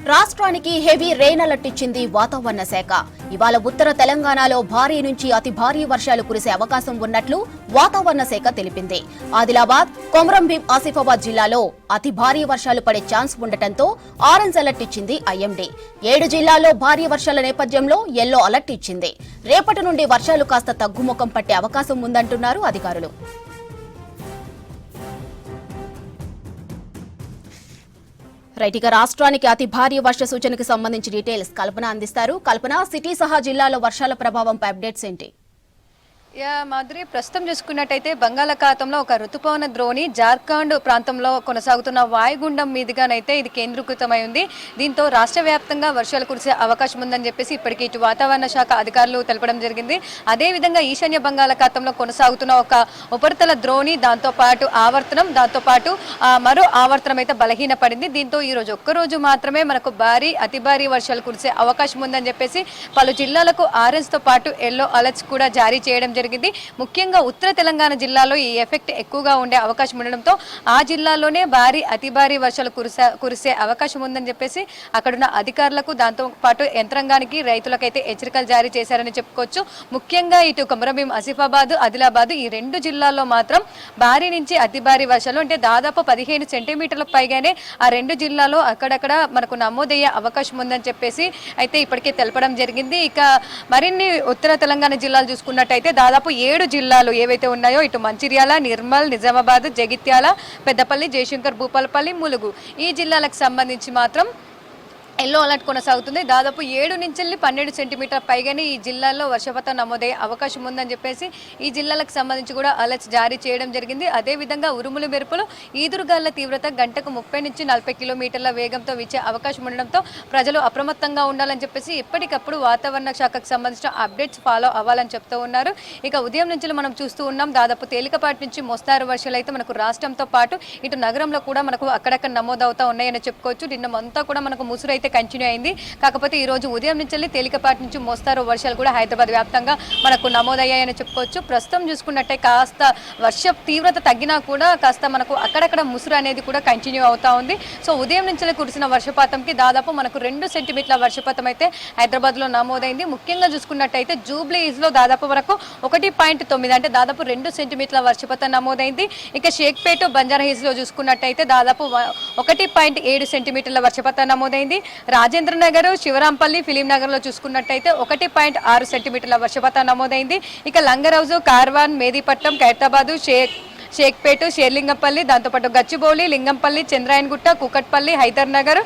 రాష్ట్రానికి heavy rain alert ఇచ్చింది వాతావరణ శాఖ. ఇవాళ ఉత్తర తెలంగాణలో భారీ నుంచి అతి భారీ వర్షాలు కురిసే అవకాశం ఉన్నట్లు వాతావరణ శాఖ తెలిపింది. ఆదిలాబాద్, కొమరంభీం, ఆసిఫాబాద్ జిల్లాలో అతి భారీ వర్షాలు పడే ఛాన్స్ ఉండటంతో ఆరెంజ్ అలర్ట్ ఇచ్చింది ఐఎండీ. 7 జిల్లాల్లో భారీ వర్షాల నేపథ్యంలో యెల్లో అలర్ట్ ఇచ్చింది. రేపటి నుండి వర్షాలు కాస్త తగ్గుముఖం పట్టే అవకాశం ఉందంటున్నారు అధికారులు. రైట్, రాష్ట్రానికి అతి భారీ వర్ష సూచనకు సంబంధించి డీటెయిల్స్ కల్పన అందిస్తారు. కల్పన, సిటీ సహా జిల్లాలో వర్షాల ప్రభావంపై అప్డేట్స్ ఏంటి? మాధురి, ప్రస్తుతం చూసుకున్నట్టయితే బంగాళాఖాతంలో ఒక రుతుపవన ద్రోణి జార్ఖండ్ ప్రాంతంలో కొనసాగుతున్న వాయుగుండం మీదుగానైతే ఇది కేంద్రీకృతమై ఉంది. దీంతో రాష్ట్ర వ్యాప్తంగా వర్షాలు కురిసే అవకాశం ఉందని చెప్పేసి ఇప్పటికీ ఇటు వాతావరణ శాఖ అధికారులు తెలపడం జరిగింది. అదేవిధంగా ఈశాన్య బంగాళాఖాతంలో కొనసాగుతున్న ఒక ఉపరితల ద్రోణి, దాంతోపాటు ఆవర్తనం, దాంతోపాటు మరో ఆవర్తనం అయితే బలహీనపడింది. దీంతో ఈరోజు ఒక్కరోజు మాత్రమే మనకు అతి భారీ వర్షాలు కురిసే అవకాశం ఉందని చెప్పేసి పలు జిల్లాలకు ఆరెంజ్ తో పాటు ఎల్లో అలర్ట్స్ కూడా జారీ చేయడం జరిగింది. ముఖ్యంగా ఉత్తర తెలంగాణ జిల్లాలో ఈ ఎఫెక్ట్ ఎక్కువగా ఉండే అవకాశం ఉండడంతో ఆ జిల్లాలోనే అతి భారీ వర్షాలు కురిసే అవకాశం ఉందని చెప్పేసి అక్కడున్న అధికారులకు, దాంతో పాటు యంత్రాంగానికి, రైతులకైతే హెచ్చరికలు జారీ చేశారని చెప్పుకోవచ్చు. ముఖ్యంగా ఇటు కొమరంభీం, ఆసిఫాబాద్, ఆదిలాబాద్ ఈ 2 జిల్లాల్లో మాత్రం భారీ నుంచి అతి భారీ వర్షాలు అంటే దాదాపు 15 సెంటీమీటర్ల పైగానే ఆ 2 జిల్లాలో అక్కడక్కడ మనకు నమోదయ్యే అవకాశం ఉందని చెప్పేసి అయితే ఇప్పటికే తెలపడం జరిగింది. ఇక మరిన్ని ఉత్తర తెలంగాణ జిల్లాలు చూసుకున్నట్టయితే దాదాపు 7 జిల్లాలు ఏవైతే ఉన్నాయో ఇటు మంచిర్యాల, నిర్మల్, నిజామాబాద్, జగిత్యాల, పెద్దపల్లి, జయశంకర్, భూపాలపల్లి, ములుగు ఈ జిల్లాలకు సంబంధించి మాత్రం ఎల్లో అలర్ట్ కొనసాగుతుంది. దాదాపు 7 నుంచి 12 సెంటీమీటర్ పైగానే ఈ జిల్లాల్లో వర్షపాతం నమోదయ్యే అవకాశం ఉందని చెప్పేసి ఈ జిల్లాలకు సంబంధించి కూడా అలర్ట్స్ జారీ చేయడం జరిగింది. అదేవిధంగా ఉరుములు, మెరుపులు, ఈదురుగాళ్ల తీవ్రత గంటకు 30 నుంచి 40 కిలోమీటర్ల వేగంతో వీచే అవకాశం ఉండడంతో ప్రజలు అప్రమత్తంగా ఉండాలని చెప్పేసి ఎప్పటికప్పుడు వాతావరణ శాఖకు సంబంధించిన అప్డేట్స్ ఫాలో అవ్వాలని చెప్తూ ఉన్నారు. ఇక ఉదయం నుంచి మనం చూస్తూ ఉన్నాం, దాదాపు తేలికపాటి నుంచి మోస్తారు వర్షాలు అయితే మనకు రాష్ట్రంతో పాటు ఇటు నగరంలో కూడా మనకు అక్కడక్కడ నమోదవుతా ఉన్నాయని చెప్పుకోవచ్చు. నిన్నమంతా కూడా మనకు ముసురు కంటిన్యూ అయింది. కాకపోతే ఈ రోజు ఉదయం నుంచి తేలికపాటి నుంచి మోస్తారు వర్షాలు కూడా హైదరాబాద్ వ్యాప్తంగా మనకు నమోదయ్యాయని చెప్పుకోవచ్చు. ప్రస్తుతం చూసుకున్నట్టే కాస్త వర్ష తీవ్రత తగ్గినా కూడా కాస్త మనకు అక్కడక్కడ ముసురు అనేది కూడా కంటిన్యూ అవుతా ఉంది. సో ఉదయం నుంచి కురిసిన వర్షపాతంకి దాదాపు మనకు 2 సెంటీమీటర్ల వర్షపాతం అయితే హైదరాబాద్ లో నమోదైంది. ముఖ్యంగా చూసుకున్నట్టయితే జూబ్లీ హిల్స్ లో దాదాపు మనకు 1.9 అంటే దాదాపు 2 సెంటీమీటర్ల వర్షపాతం నమోదైంది. ఇక షేక్పేట, బంజారా హిల్స్ లో చూసుకున్నట్టయితే దాదాపు 1.7 సెంటీమీటర్ల వర్షపాతం నమోదైంది. రాజేంద్ర నగర్, శివరాంపల్లి, ఫిలిం నగర్ లో చూసుకున్నట్టయితే 1.6 సెంటీమీటర్ల వర్షపాతం నమోదైంది. ఇక లంగరౌజు, కార్వాన్, మేదీపట్నం, ఖైరతాబాద్, షేక్పేట, షేర్లింగంపల్లి, దాంతోపాటు గచ్చిబౌలి, లింగంపల్లి, చంద్రాయన్గుట్ట, కుకట్పల్లి, హైదర్ నగర్,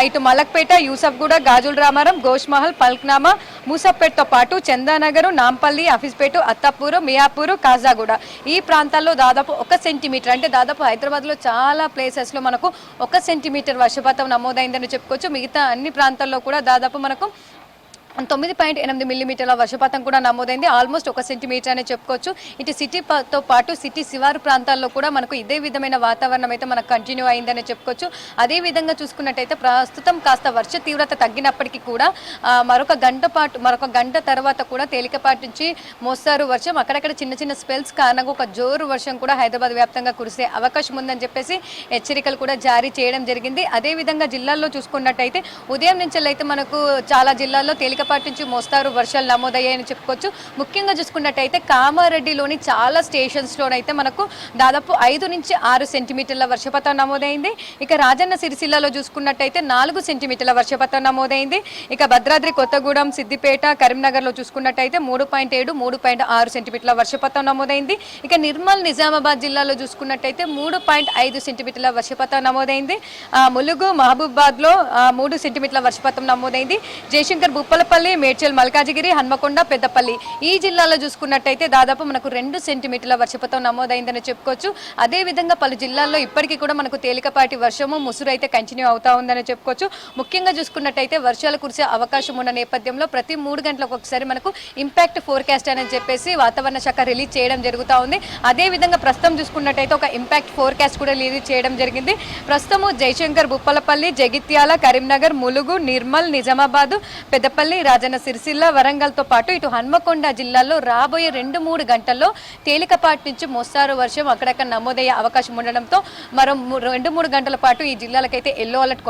ఇటు మలక్పేట, యూసఫ్గూడ, గాజుల రామారం, గోష్మహల్, పల్క్నామా, మూసప్పేటతో పాటు చందానగర్, నాంపల్లి, ఆఫీస్పేట, అత్తాపూర్, మియాపూర్, కాజాగూడ ఈ ప్రాంతాల్లో దాదాపు 1 సెంటీమీటర్ అంటే దాదాపు హైదరాబాద్లో చాలా ప్లేసెస్లో మనకు 1 సెంటీమీటర్ వర్షపాతం నమోదైందని చెప్పుకోవచ్చు. మిగతా అన్ని ప్రాంతాల్లో కూడా దాదాపు మనకు 9.8 మిల్లీమీటర్ల వర్షపాతం కూడా నమోదైంది. ఆల్మోస్ట్ 1 సెంటీమీటర్ అనే చెప్పుకోవచ్చు. ఇటు సిటీతో పాటు సిటీ శివారు ప్రాంతాల్లో కూడా మనకు ఇదే విధమైన వాతావరణం అయితే మనకు కంటిన్యూ అయిందని చెప్పుకోవచ్చు. అదే విధంగా చూసుకున్నట్టయితే ప్రస్తుతం కాస్త వర్ష తీవ్రత తగ్గినప్పటికీ కూడా మరొక గంట తర్వాత కూడా తేలికపాటి నుంచి మోస్తారు వర్షం, అక్కడక్కడ చిన్న చిన్న స్పెల్స్ కారణంగా ఒక జోరు వర్షం కూడా హైదరాబాద్ వ్యాప్తంగా కురిసే అవకాశం ఉందని చెప్పేసి హెచ్చరికలు కూడా జారీ చేయడం జరిగింది. అదేవిధంగా జిల్లాల్లో చూసుకున్నట్టయితే ఉదయం నుంచి అయితే మనకు చాలా జిల్లాల్లో తేలికపాటి నుంచి మోస్తారు వర్షాలు నమోదయ్యాయని చెప్పుకోవచ్చు. ముఖ్యంగా చూసుకున్నట్టయితే కామారెడ్డిలోని చాలా స్టేషన్స్లోనైతే మనకు దాదాపు 5 నుంచి 6 సెంటీమీటర్ల వర్షపాతం నమోదైంది. ఇక రాజన్న సిరిసిల్లలో చూసుకున్నట్టయితే 4 సెంటీమీటర్ల వర్షపాతం నమోదైంది. ఇక భద్రాద్రి కొత్తగూడెం, సిద్దిపేట, కరీంనగర్లో చూసుకున్నట్టయితే 3.7, 3.6 సెంటీమీటర్ల వర్షపాతం నమోదైంది. ఇక నిర్మల్, నిజామాబాద్ జిల్లాలో చూసుకున్నట్టయితే 3.5 సెంటీమీటర్ల వర్షపాతం నమోదైంది. ములుగు, మహబూబాబాద్లో 3 సెంటీమీటర్ల వర్షపాతం నమోదైంది. జయశంకర్, భూపాలపల్లి, మేడ్చల్, మల్కాజిగిరి, హన్మకొండ, పెద్దపల్లి ఈ జిల్లాలో చూసుకున్నట్టయితే దాదాపు మనకు 2 సెంటీమీటర్ల వర్షపాతం నమోదైందని చెప్పుకోవచ్చు. అదేవిధంగా పలు జిల్లాల్లో ఇప్పటికీ కూడా మనకు తేలికపాటి వర్షము, ముసురు అయితే కంటిన్యూ అవుతా ఉందని చెప్పుకోవచ్చు. ముఖ్యంగా చూసుకున్నట్టయితే వర్షాలు కురిసే అవకాశం ఉన్న నేపథ్యంలో ప్రతి 3 గంటలకు ఒకసారి మనకు ఇంపాక్ట్ ఫోర్కాస్ట్ అని చెప్పేసి వాతావరణ శాఖ రిలీజ్ చేయడం జరుగుతూ ఉంది. అదేవిధంగా ప్రస్తుతం చూసుకున్నట్టయితే ఒక ఇంపాక్ట్ ఫోర్కాస్ట్ కూడా రిలీజ్ చేయడం జరిగింది. ప్రస్తుతము జయశంకర్, భూపాలపల్లి, జగిత్యాల, కరీంనగర్, ములుగు, నిర్మల్, నిజామాబాద్, పెద్దపల్లి, రాజన్న సిరిసిల్ల, వరంగల్తో పాటు ఇటు హన్మకొండ జిల్లాల్లో రాబోయే 2-3 గంటల్లో తేలికపాటి నుంచి మోస్తారు వర్షం అక్కడక్కడ నమోదయ్యే అవకాశం ఉండడంతో మరో 2-3 గంటల పాటు ఈ జిల్లాలకైతే ఎల్లో అలర్ట్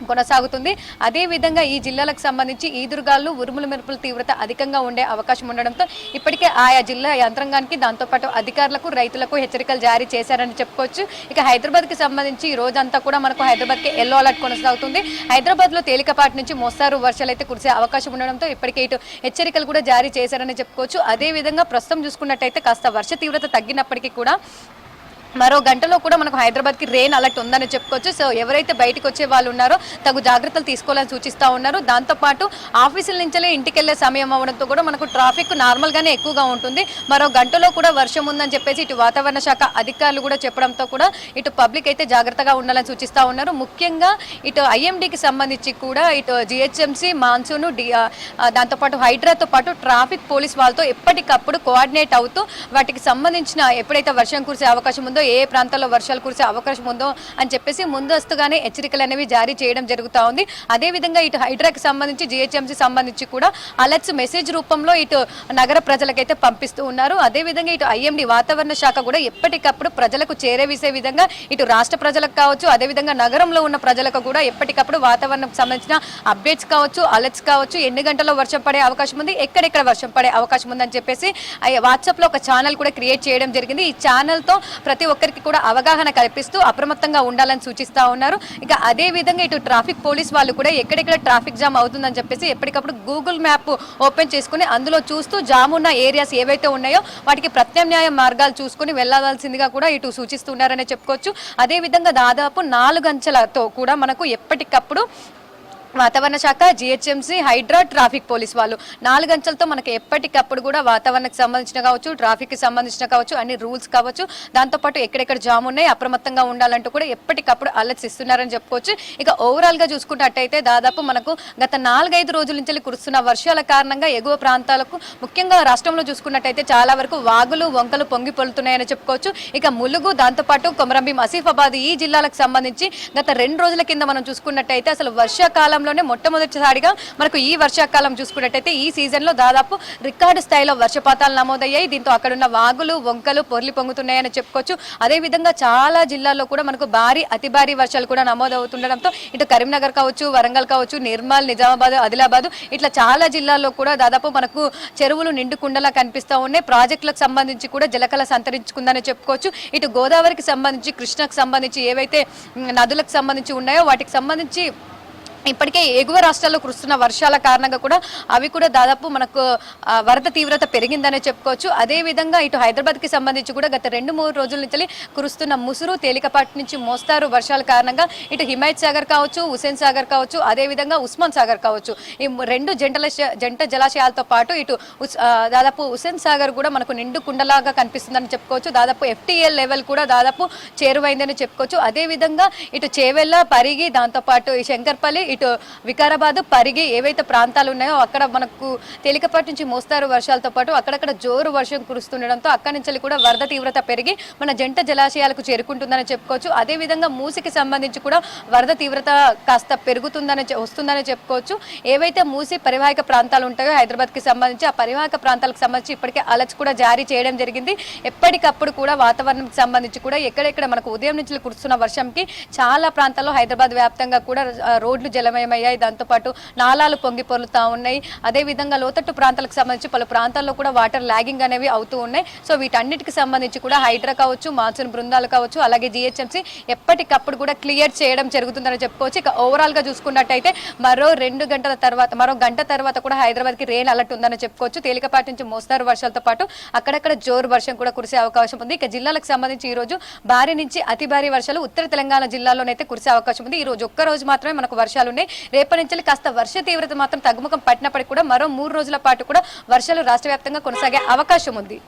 కొనసాగుతుంది. అదే విధంగా ఈ జిల్లాలకు సంబంధించి ఈదురుగాలు ఉరుముల మెరుపుల తీవ్రత అధికంగా ఉండే అవకాశం ఉండడంతో ఇప్పటికే ఆయా జిల్లా యంత్రాంగానికి దాంతోపాటు అధికారులకు రైతులకు హెచ్చరికలు జారీ చేశారని చెప్పుకోవచ్చు. ఇక హైదరాబాద్కి సంబంధించి ఈ రోజంతా కూడా మనకు హైదరాబాద్కి ఎల్లో అలర్ట్ కొనసాగుతుంది. హైదరాబాద్లో తేలికపాటి నుంచి మోస్తారు వర్షాలు అయితే కురిసే అవకాశం ఉండడంతో ఇప్పటికే ఇటు హెచ్చరికలు కూడా జారీ చేశారని చెప్పుకోవచ్చు. అదే విధంగా ప్రస్తుతం చూసుకున్నట్టయితే కాస్త వర్ష తీవ్రత తగ్గినప్పటికీ కూడా మరో గంటలో కూడా మనకు హైదరాబాద్కి రెయిన్ అలర్ట్ ఉందని చెప్పుకోవచ్చు. సో ఎవరైతే బయటకు వచ్చే వాళ్ళు ఉన్నారో తగు జాగ్రత్తలు తీసుకోవాలని సూచిస్తూ ఉన్నారు. దాంతోపాటు ఆఫీసుల నుంచే ఇంటికి వెళ్ళే సమయం అవడంతో కూడా మనకు ట్రాఫిక్ నార్మల్గానే ఎక్కువగా ఉంటుంది. మరో గంటలో కూడా వర్షం ఉందని చెప్పేసి ఇటు వాతావరణ శాఖ అధికారులు కూడా చెప్పడంతో కూడా ఇటు పబ్లిక్ అయితే జాగ్రత్తగా ఉండాలని సూచిస్తూ ఉన్నారు. ముఖ్యంగా ఇటు ఐఎండీకి సంబంధించి కూడా ఇటు జిహెచ్ఎంసీ మాన్సూన్ దాంతోపాటు హైడ్రాతో పాటు ట్రాఫిక్ పోలీస్ వాళ్ళతో ఎప్పటికప్పుడు కోఆర్డినేట్ అవుతూ వాటికి సంబంధించిన ఎప్పుడైతే వర్షం కురిసే అవకాశం ఉందో ఏ ప్రాంతాల్లో వర్షాలు కురిసే అవకాశం ఉందో అని చెప్పేసి ముందస్తుగానే హెచ్చరికలు అనేవి జారీ చేయడం జరుగుతూ ఉంది. అదేవిధంగా ఇటు హైడ్రాకి సంబంధించి జిహెచ్ఎంసీ సంబంధించి కూడా అలర్ట్స్ మెసేజ్ రూపంలో ఇటు నగర ప్రజలకైతే పంపిస్తూ ఉన్నారు. అదేవిధంగా ఇటు ఐఎండీ వాతావరణ శాఖ కూడా ఎప్పటికప్పుడు ప్రజలకు చేరవేసే విధంగా ఇటు రాష్ట్ర ప్రజలకు కావచ్చు, అదేవిధంగా నగరంలో ఉన్న ప్రజలకు కూడా ఎప్పటికప్పుడు వాతావరణం సంబంధించిన అప్డేట్స్ కావచ్చు, అలర్ట్స్ కావచ్చు, ఎన్ని గంటల్లో వర్షం పడే అవకాశం ఉంది, ఎక్కడెక్కడ వర్షం పడే అవకాశం ఉందని చెప్పేసి వాట్సాప్లో ఒక ఛానల్ కూడా క్రియేట్ చేయడం జరిగింది. ఈ ఛానల్తో ప్రతి ఒక్కరికి కూడా అవగాహన కల్పిస్తూ అప్రమత్తంగా ఉండాలని సూచిస్తూ ఉన్నారు. ఇక అదే విధంగా ఇటు ట్రాఫిక్ పోలీస్ వాళ్ళు కూడా ఎక్కడెక్కడ ట్రాఫిక్ జామ్ అవుతుందని చెప్పేసి ఎప్పటికప్పుడు గూగుల్ మ్యాప్ ఓపెన్ చేసుకుని అందులో చూస్తూ జామ్ ఉన్న ఏరియాస్ ఏవైతే ఉన్నాయో వాటికి ప్రత్యామ్నాయ మార్గాలు చూసుకుని వెళ్లాల్సిందిగా కూడా ఇటు సూచిస్తున్నారనే చెప్పుకోవచ్చు. అదేవిధంగా దాదాపు 4 అంచెలతో కూడా మనకు ఎప్పటికప్పుడు వాతావరణ శాఖ, జిహెచ్ఎంసీ, హైడ్రా, ట్రాఫిక్ పోలీస్ వాళ్ళు 4 అంచెలతో మనకి ఎప్పటికప్పుడు కూడా వాతావరణానికి సంబంధించిన కావచ్చు, ట్రాఫిక్కి సంబంధించిన కావచ్చు, అన్ని రూల్స్ కావచ్చు, దాంతోపాటు ఎక్కడెక్కడ జామ్ ఉన్నాయి అప్రమత్తంగా ఉండాలంటూ కూడా ఎప్పటికప్పుడు అలర్ట్స్ ఇస్తున్నారని చెప్పుకోవచ్చు. ఇక ఓవరాల్గా చూసుకున్నట్టయితే దాదాపు మనకు గత 4-5 రోజుల నుంచి కురుస్తున్న వర్షాల కారణంగా ఎగువ ప్రాంతాలకు ముఖ్యంగా రాష్ట్రంలో చూసుకున్నట్టయితే చాలా వరకు వాగులు వంకలు పొంగి పొలుతున్నాయని చెప్పుకోవచ్చు. ఇక ములుగు, దాంతోపాటు కొమరంభీం, ఆసిఫాబాద్ ఈ జిల్లాలకు సంబంధించి గత 2 రోజుల కింద మనం చూసుకున్నట్టయితే అసలు వర్షాకాలం మొట్టమొదటిసారిగా మనకు ఈ వర్షాకాలం చూసుకున్నట్టయితే ఈ సీజన్ లో దాదాపు రికార్డు స్థాయిలో వర్షపాతాలు నమోదయ్యాయి. దీంతో అక్కడున్న వాగులు వంకలు పొర్లి పొంగుతున్నాయని చెప్పుకోవచ్చు. అదే విధంగా చాలా జిల్లాల్లో కూడా మనకు అతి భారీ వర్షాలు కూడా నమోదవుతుండడంతో ఇటు కరీంనగర్ కావచ్చు, వరంగల్ కావచ్చు, నిర్మల్, నిజామాబాద్, ఆదిలాబాద్ ఇట్లా చాలా జిల్లాల్లో కూడా దాదాపు మనకు చెరువులు నిండుకుండలా కనిపిస్తూ ఉన్నాయి. ప్రాజెక్టులకు సంబంధించి కూడా జలకళ సంతరించుకుందని చెప్పుకోవచ్చు. ఇటు గోదావరికి సంబంధించి, కృష్ణకు సంబంధించి ఏవైతే నదులకు సంబంధించి ఉన్నాయో వాటికి సంబంధించి ఇప్పటికే ఎగువ రాష్ట్రాల్లో కురుస్తున్న వర్షాల కారణంగా కూడా అవి కూడా దాదాపు మనకు వరద తీవ్రత పెరిగిందనే చెప్పుకోవచ్చు. అదేవిధంగా ఇటు హైదరాబాద్కి సంబంధించి కూడా గత 2-3 రోజుల నుంచి కురుస్తున్న ముసురు, తేలికపాటి నుంచి మోస్తారు వర్షాల కారణంగా ఇటు హిమాయత్ సాగర్ కావచ్చు, హుసేన్ సాగర్ కావచ్చు, అదేవిధంగా ఉస్మాన్ సాగర్ కావచ్చు, ఈ 2 జంట జలాశయాలతో పాటు ఇటు దాదాపు హుసేన్ సాగర్ కూడా మనకు నిండు కుండలాగా కనిపిస్తుందని చెప్పుకోవచ్చు. దాదాపు FTL లెవెల్ కూడా దాదాపు చేరువైందని చెప్పుకోవచ్చు. అదేవిధంగా ఇటు చేవెళ్ళ, పరిగి, దాంతోపాటు శంకర్పల్లి, ఇటు వికారాబాద్, పరిగి ఏవైతే ప్రాంతాలు ఉన్నాయో అక్కడ మనకు తేలికపాటి నుంచి మోస్తారు వర్షాలతో పాటు అక్కడక్కడ జోరు వర్షం కురుస్తుండడంతో అక్కడి నుంచి కూడా వరద తీవ్రత పెరిగి మన జంట జలాశయాలకు చేరుకుంటుందని చెప్పుకోవచ్చు. అదేవిధంగా మూసికి సంబంధించి కూడా వరద తీవ్రత కాస్త వస్తుందని చెప్పుకోవచ్చు. ఏవైతే మూసి పరివాహక ప్రాంతాలు ఉంటాయో హైదరాబాద్కి సంబంధించి ఆ పరివాహక ప్రాంతాలకు సంబంధించి ఇప్పటికే అలర్ట్స్ కూడా జారీ చేయడం జరిగింది. ఎప్పటికప్పుడు కూడా వాతావరణానికి సంబంధించి కూడా ఎక్కడెక్కడ మనకు ఉదయం నుంచి కురుస్తున్న వర్షంకి చాలా ప్రాంతాల్లో హైదరాబాద్ వ్యాప్తంగా కూడా రోడ్లు జలమయమయ్యాయి. దాంతోపాటు నాలాలు పొంగి పొరులుతూ ఉన్నాయి. అదేవిధంగా లోతట్టు ప్రాంతాలకు సంబంధించి పలు ప్రాంతాల్లో కూడా వాటర్ లాగింగ్ అనేవి అవుతూ ఉన్నాయి. సో వీటన్నిటికి సంబంధించి కూడా హైడ్రా కావచ్చు, మాన్సూన్ బృందాలు కావచ్చు, అలాగే జిహెచ్ఎంసీ ఎప్పటికప్పుడు కూడా క్లియర్ చేయడం జరుగుతుందని చెప్పుకోవచ్చు. ఇక ఓవరాల్గా చూసుకున్నట్టయితే మరో గంట తర్వాత కూడా హైదరాబాద్కి రెయిన్ అలర్ట్ ఉందని చెప్పుకోవచ్చు. తేలికపాటి నుంచి మోస్తారు వర్షాలతో పాటు అక్కడక్కడ జోరు వర్షం కూడా కురిసే అవకాశం ఉంది. ఇక జిల్లాలకు సంబంధించి ఈ రోజు భారీ నుంచి అతి భారీ వర్షాలు ఉత్తర తెలంగాణ జిల్లాలోనైతే కురిసే అవకాశం ఉంది. ఈ రోజు ఒక్క రోజు మాత్రమే మనకు వర్షాలు ఉన్నాయి. రేపటి నుంచి కాస్త వర్ష తీవ్రత మాత్రం తగ్గుముఖం పట్టినప్పటికీ కూడా మరో 3 రోజుల పాటు కూడా వర్షాలు రాష్ట్ర వ్యాప్తంగా కొనసాగే అవకాశం ఉంది.